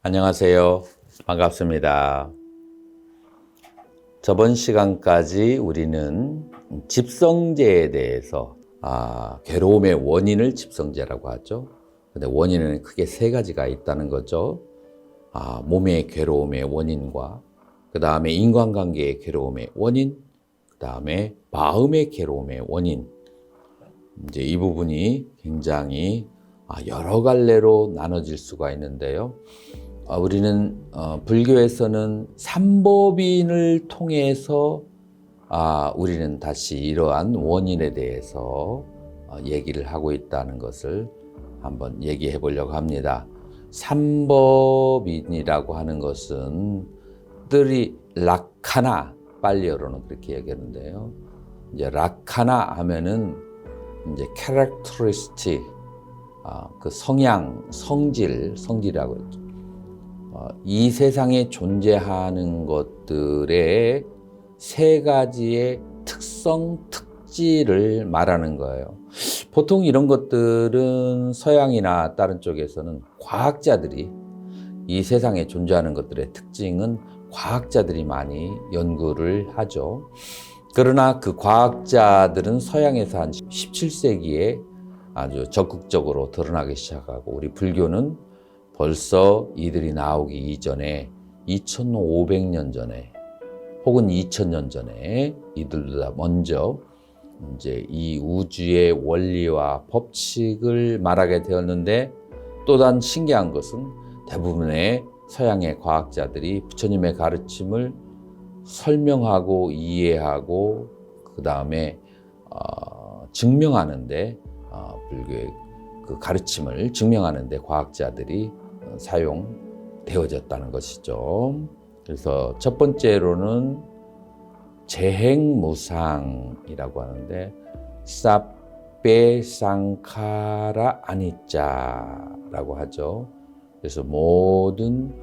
안녕하세요. 반갑습니다. 저번 시간까지 우리는 집성제에 대해서 괴로움의 원인을 집성제라고 하죠. 근데 원인은 크게 세 가지가 있다는 거죠. 몸의 괴로움의 원인과 그 다음에 인간관계의 괴로움의 원인, 그 다음에 마음의 괴로움의 원인. 이제 이 부분이 굉장히 여러 갈래로 나눠질 수가 있는데요. 우리는 불교에서는 삼법인을 통해서 우리는 다시 이러한 원인에 대해서 얘기를 하고 있다는 것을 한번 얘기해 보려고 합니다. 삼법인이라고 하는 것은 라카나, 빨리어로는 그렇게 얘기하는데요. 이제 라카나 하면은 이제 characteristic, 그 성향, 성질이라고 했죠. 이 세상에 존재하는 것들의 세 가지의 특성, 특질을 말하는 거예요. 보통 이런 것들은 서양이나 다른 쪽에서는 과학자들이 이 세상에 존재하는 것들의 특징은 과학자들이 많이 연구를 하죠. 그러나 그 과학자들은 서양에서 한 17세기에 아주 적극적으로 드러나기 시작하고, 우리 불교는 벌써 이들이 나오기 이전에 2500년 전에 혹은 2000년 전에 이들보다 먼저 이제 이 우주의 원리와 법칙을 말하게 되었는데, 또 다른 신기한 것은 대부분의 서양의 과학자들이 부처님의 가르침을 설명하고 이해하고 그 다음에 증명하는데, 불교의 그 가르침을 증명하는데 과학자들이 사용되어졌다는 것이죠. 그래서 첫 번째로는 재행무상이라고 하는데, 사페 상카라 아니짜라고 하죠. 그래서 모든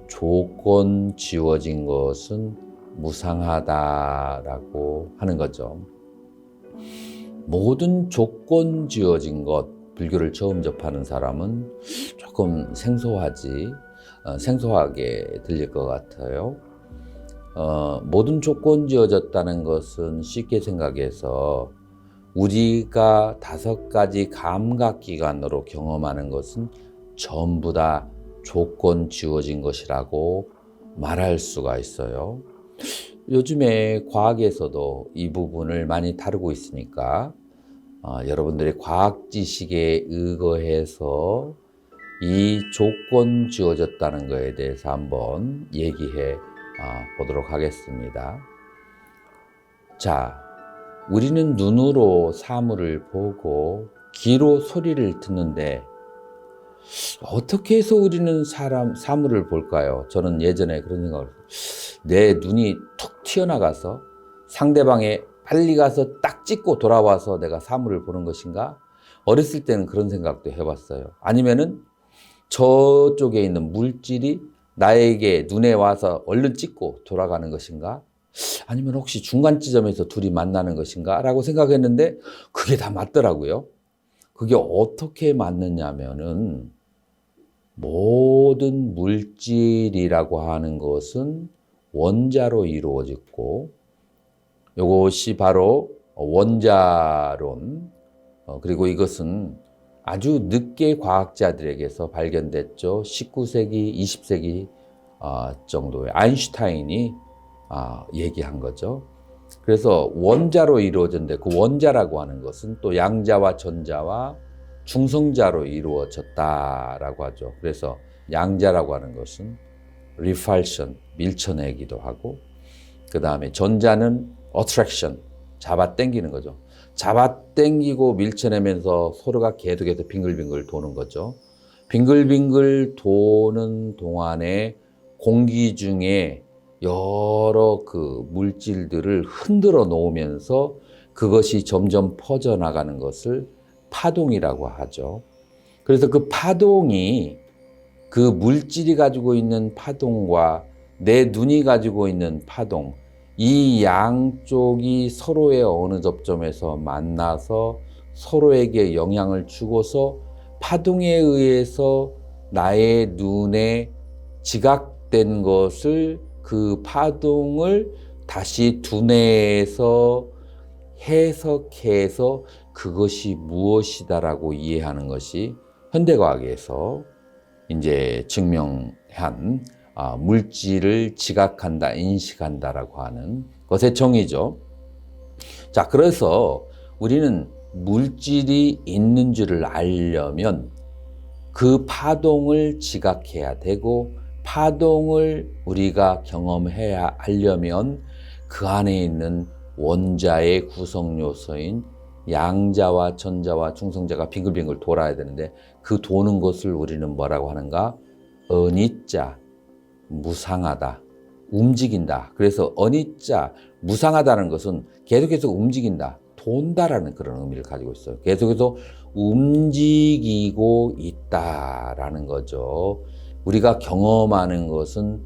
조건 지워진 것은 무상하다라고 하는 거죠. 모든 조건 지어진 것, 불교를 처음 접하는 사람은 조금 생소하게 들릴 것 같아요. 모든 조건 지어졌다는 것은 쉽게 생각해서 우리가 5가지 감각기관으로 경험하는 것은 전부 다 조건 지어진 것이라고 말할 수가 있어요. 요즘에 과학에서도 이 부분을 많이 다루고 있으니까 여러분들의 과학 지식에 의거해서 이 조건 지어졌다는 것에 대해서 한번 얘기해 보도록 하겠습니다. 자, 우리는 눈으로 사물을 보고 귀로 소리를 듣는데 어떻게 해서 우리는 사물을 볼까요? 저는 예전에 그런 생각을 했어요. 내 눈이 툭 튀어나가서 상대방에 빨리 가서 딱 찍고 돌아와서 내가 사물을 보는 것인가? 어렸을 때는 그런 생각도 해봤어요. 아니면은 저쪽에 있는 물질이 나에게 눈에 와서 얼른 찍고 돌아가는 것인가? 아니면 혹시 중간 지점에서 둘이 만나는 것인가? 라고 생각했는데 그게 다 맞더라고요. 그게 어떻게 맞느냐면은, 모든 물질이라고 하는 것은 원자로 이루어졌고, 이것이 바로 원자론, 그리고 이것은 아주 늦게 과학자들에게서 발견됐죠. 19세기, 20세기 정도에 아인슈타인이 얘기한 거죠. 그래서 원자로 이루어졌는데, 그 원자라고 하는 것은 또 양자와 전자와 중성자로 이루어졌다라고 하죠. 그래서 양자라고 하는 것은 repulsion, 밀쳐내기도 하고, 그 다음에 전자는 attraction, 잡아당기는 거죠. 잡아당기고 밀쳐내면서 서로가 계속해서 빙글빙글 도는 거죠. 빙글빙글 도는 동안에 공기 중에 여러 그 물질들을 흔들어 놓으면서 그것이 점점 퍼져나가는 것을 파동이라고 하죠. 그래서 그 파동이, 그 물질이 가지고 있는 파동과 내 눈이 가지고 있는 파동, 이 양쪽이 서로의 어느 접점에서 만나서 서로에게 영향을 주고서 파동에 의해서 나의 눈에 지각된 것을 그 파동을 다시 두뇌에서 해석해서 그것이 무엇이다라고 이해하는 것이 현대과학에서 이제 증명한 물질을 지각한다, 인식한다라고 하는 것의 정의죠. 자, 그래서 우리는 물질이 있는 줄을 알려면 그 파동을 지각해야 되고, 파동을 우리가 경험해야 하려면 그 안에 있는 원자의 구성 요소인 양자와 전자와 중성자가 빙글빙글 돌아야 되는데, 그 도는 것을 우리는 뭐라고 하는가? 어니자, 무상하다, 움직인다. 그래서 어니자, 무상하다는 것은 계속해서 움직인다, 돈다라는 그런 의미를 가지고 있어요. 계속해서 움직이고 있다라는 거죠. 우리가 경험하는 것은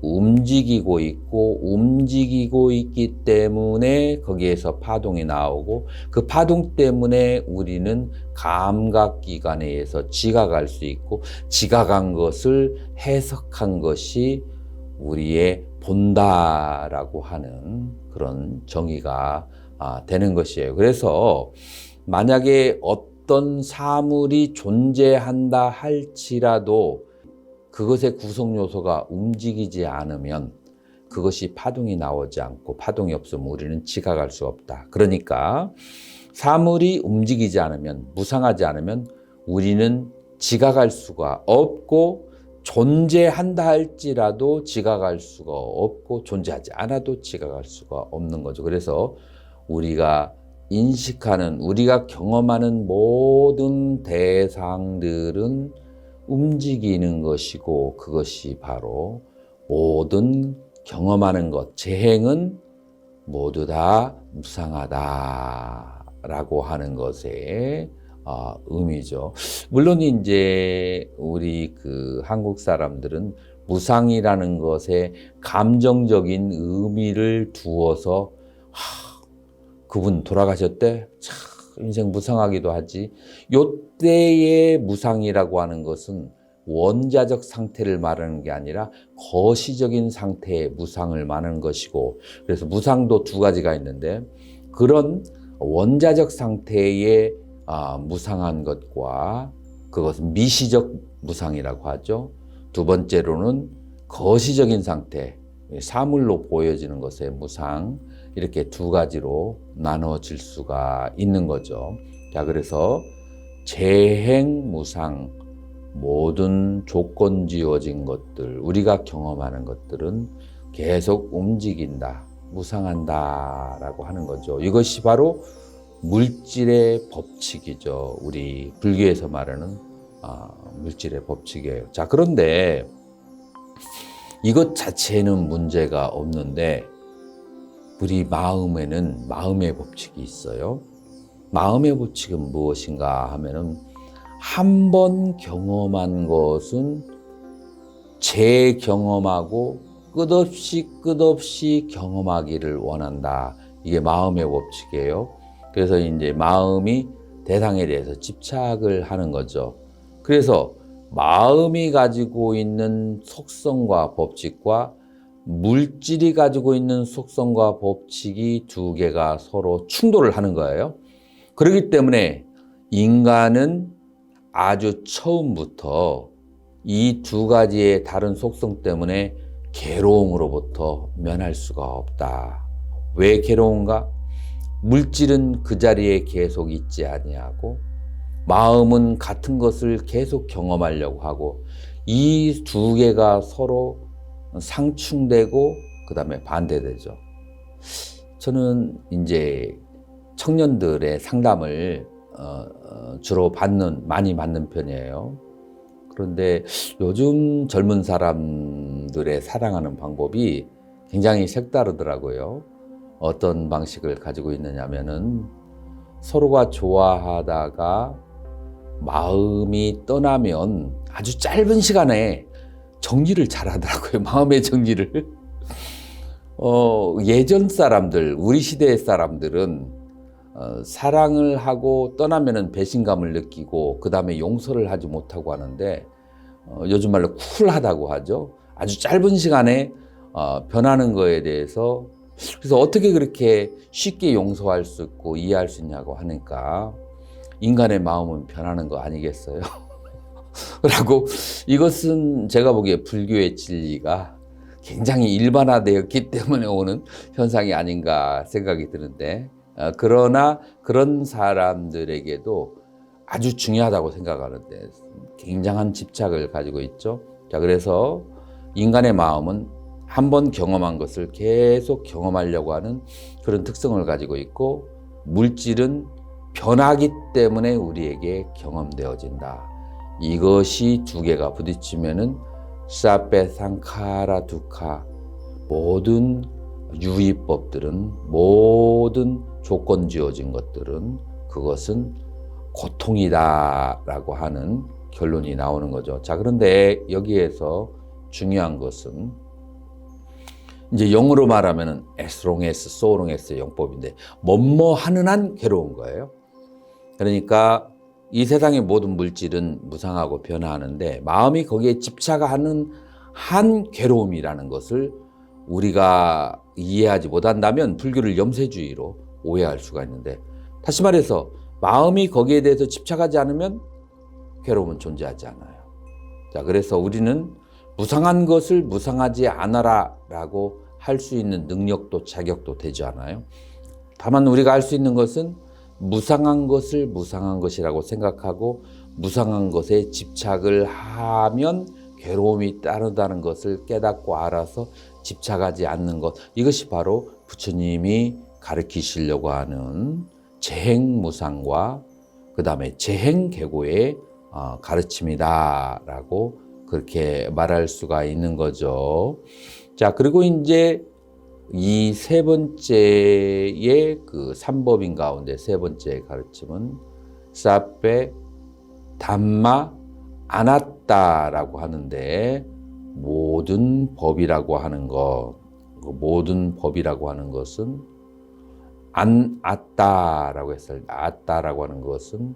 움직이고 있고, 움직이고 있기 때문에 거기에서 파동이 나오고, 그 파동 때문에 우리는 감각기관에 의해서 지각할 수 있고, 지각한 것을 해석한 것이 우리의 본다라고 하는 그런 정의가 되는 것이에요. 그래서 만약에 어떤 사물이 존재한다 할지라도 그것의 구성 요소가 움직이지 않으면 그것이 파동이 나오지 않고, 파동이 없으면 우리는 지각할 수 없다. 그러니까 사물이 움직이지 않으면, 무상하지 않으면 우리는 지각할 수가 없고, 존재한다 할지라도 지각할 수가 없고, 존재하지 않아도 지각할 수가 없는 거죠. 그래서 우리가 인식하는, 우리가 경험하는 모든 대상들은 움직이는 것이고, 그것이 바로 모든 경험하는 것, 재행은 모두 다 무상하다라고 하는 것의 의미죠. 물론 이제 우리 그 한국 사람들은 무상이라는 것에 감정적인 의미를 두어서 그분 돌아가셨대? 참 인생 무상하기도 하지. 요때의 무상이라고 하는 것은 원자적 상태를 말하는 게 아니라 거시적인 상태의 무상을 말하는 것이고, 그래서 무상도 두 가지가 있는데, 그런 원자적 상태의 무상한 것과, 그것은 미시적 무상이라고 하죠. 두 번째로는 거시적인 상태, 사물로 보여지는 것의 무상, 이렇게 두 가지로 나눠질 수가 있는 거죠. 자, 그래서 재행 무상, 모든 조건 지어진 것들, 우리가 경험하는 것들은 계속 움직인다, 무상한다라고 하는 거죠. 이것이 바로 물질의 법칙이죠. 우리 불교에서 말하는 물질의 법칙이에요. 자, 그런데 이것 자체는 문제가 없는데, 우리 마음에는 마음의 법칙이 있어요. 마음의 법칙은 무엇인가 하면은, 한 번 경험한 것은 재경험하고 끝없이 경험하기를 원한다. 이게 마음의 법칙이에요. 그래서 이제 마음이 대상에 대해서 집착을 하는 거죠. 그래서 마음이 가지고 있는 속성과 법칙과 물질이 가지고 있는 속성과 법칙이 두 개가 서로 충돌을 하는 거예요. 그렇기 때문에 인간은 아주 처음부터 이 두 가지의 다른 속성 때문에 괴로움으로부터 면할 수가 없다. 왜 괴로운가? 물질은 그 자리에 계속 있지 아니하고, 마음은 같은 것을 계속 경험하려고 하고, 이 두 개가 서로 상충되고 그 다음에 반대되죠. 저는 이제 청년들의 상담을 주로 많이 받는 편이에요. 그런데 요즘 젊은 사람들의 사랑하는 방법이 굉장히 색다르더라고요. 어떤 방식을 가지고 있느냐면은, 서로가 좋아하다가 마음이 떠나면 아주 짧은 시간에 정리를 잘 하더라고요. 마음의 정리를. 예전 사람들, 우리 시대의 사람들은 사랑을 하고 떠나면은 배신감을 느끼고 그 다음에 용서를 하지 못하고 하는데, 요즘 말로 쿨하다고 하죠. 아주 짧은 시간에 변하는 거에 대해서 그래서 어떻게 그렇게 쉽게 용서할 수 있고 이해할 수 있냐고 하니까 인간의 마음은 변하는 거 아니겠어요? 라고 이것은 제가 보기에 불교의 진리가 굉장히 일반화되었기 때문에 오는 현상이 아닌가 생각이 드는데 그러나 그런 사람들에게도 아주 중요하다고 생각하는데 굉장한 집착을 가지고 있죠. 자, 그래서 인간의 마음은 한번 경험한 것을 계속 경험하려고 하는 그런 특성을 가지고 있고 물질은 변하기 때문에 우리에게 경험되어진다. 이것이 두 개가 부딪히면은 사페 상카라 두카 모든 유의법들은 모든 조건 지어진 것들은 그것은 고통이다라고 하는 결론이 나오는 거죠. 자, 그런데 여기에서 중요한 것은 이제 영어로 말하면은 as long as, so long as 영법인데 뭐뭐 하는 한 괴로운 거예요. 그러니까 이 세상의 모든 물질은 무상하고 변화하는데 마음이 거기에 집착하는 한 괴로움이라는 것을 우리가 이해하지 못한다면 불교를 염세주의로 오해할 수가 있는데 다시 말해서 마음이 거기에 대해서 집착하지 않으면 괴로움은 존재하지 않아요. 자, 그래서 우리는 무상한 것을 무상하지 않아라 라고 할 수 있는 능력도 자격도 되지 않아요. 다만 우리가 알 수 있는 것은 무상한 것을 무상한 것이라고 생각하고 무상한 것에 집착을 하면 괴로움이 따른다는 것을 깨닫고 알아서 집착하지 않는 것, 이것이 바로 부처님이 가르치시려고 하는 재행무상과 그 다음에 재행계고의 가르침이다라고 그렇게 말할 수가 있는 거죠. 자, 그리고 이제 이 세 번째의 그 삼법인 가운데 세 번째 가르침은 사페 담마 아나따라고 하는데 모든 법이라고 하는 것, 모든 법이라고 하는 것은 안았다라고 했을 때 아따라고 하는 것은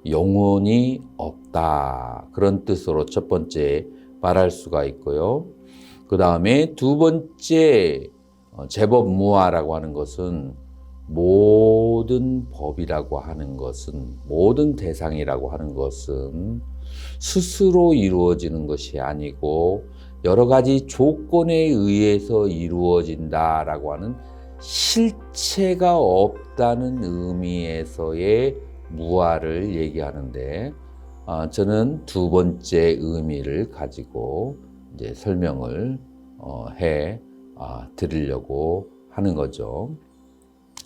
영혼이 없다 그런 뜻으로 첫 번째 말할 수가 있고요. 그 다음에 두 번째 제법무아라고 하는 것은 모든 법이라고 하는 것은 모든 대상이라고 하는 것은 스스로 이루어지는 것이 아니고 여러 가지 조건에 의해서 이루어진다라고 하는 실체가 없다는 의미에서의 무아를 얘기하는데 저는 두 번째 의미를 가지고 이제 설명을 해 드리려고 하는 거죠.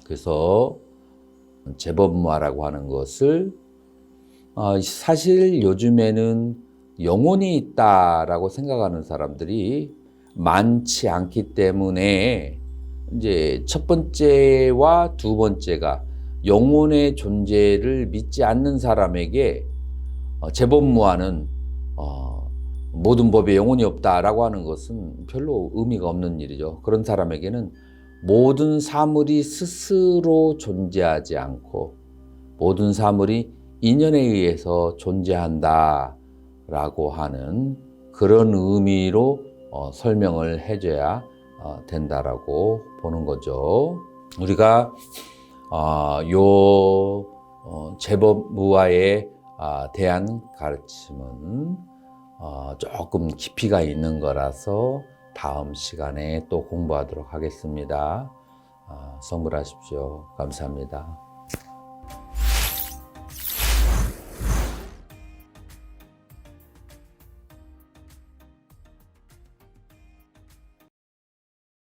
그래서 제법무아라고 하는 것을 사실 요즘에는 영혼이 있다라고 생각하는 사람들이 많지 않기 때문에 이제 첫 번째와 두 번째가 영혼의 존재를 믿지 않는 사람에게 제법무아는 모든 법에 영혼이 없다라고 하는 것은 별로 의미가 없는 일이죠. 그런 사람에게는 모든 사물이 스스로 존재하지 않고 모든 사물이 인연에 의해서 존재한다라고 하는 그런 의미로 설명을 해줘야 된다라고 보는 거죠. 우리가 제법무아에 대한 가르침은 조금 깊이가 있는 거라서 다음 시간에 또 공부하도록 하겠습니다. 성불하십시오. 감사합니다.